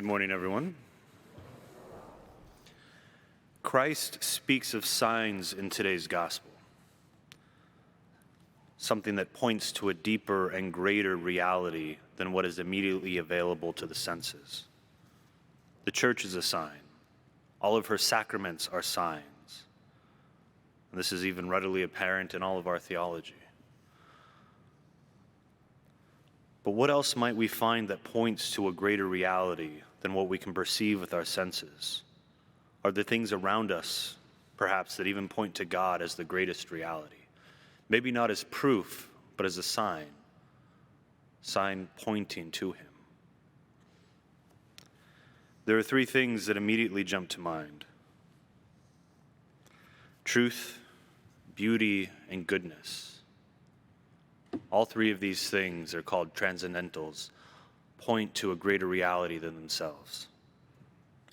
Good morning, everyone. Christ speaks of signs in today's gospel, something that points to a deeper and greater reality than what is immediately available to the senses. The church is a sign. All of her sacraments are signs. And this is even readily apparent in all of our theology. But what else might we find that points to a greater reality than what we can perceive with our senses? Are there things around us, perhaps, that even point to God as the greatest reality? Maybe not as proof, but as a sign pointing to him. There are three things that immediately jump to mind: truth, beauty, and goodness. All three of these things are called transcendentals, point to a greater reality than themselves.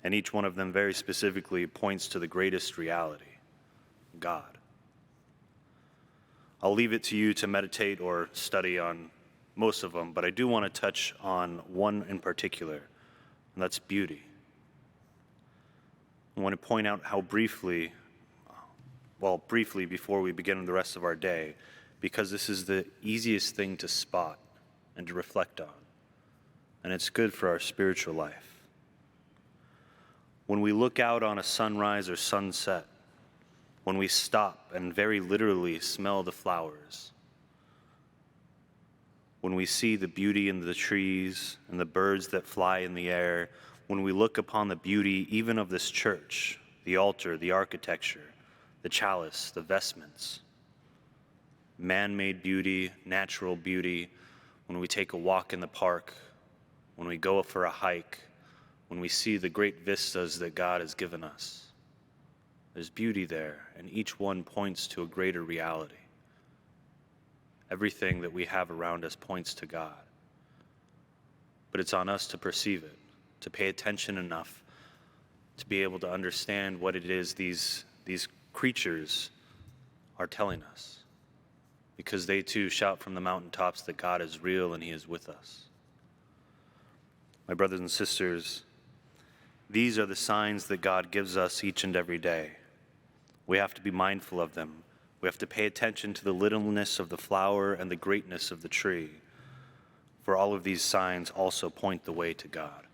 And each one of them very specifically points to the greatest reality, God. I'll leave it to you to meditate or study on most of them, but I do want to touch on one in particular, and that's beauty. I want to point out how briefly before we begin the rest of our day, because this is the easiest thing to spot and to reflect on, and it's good for our spiritual life. When we look out on a sunrise or sunset, when we stop and very literally smell the flowers, when we see the beauty in the trees and the birds that fly in the air, when we look upon the beauty even of this church, the altar, the architecture, the chalice, the vestments, man-made beauty, natural beauty, when we take a walk in the park, when we go for a hike, when we see the great vistas that God has given us. There's beauty there, and each one points to a greater reality. Everything that we have around us points to God. But it's on us to perceive it, to pay attention enough to be able to understand what it is these creatures are telling us. Because they too shout from the mountaintops that God is real and he is with us. My brothers and sisters, these are the signs that God gives us each and every day. We have to be mindful of them. We have to pay attention to the littleness of the flower and the greatness of the tree, for all of these signs also point the way to God.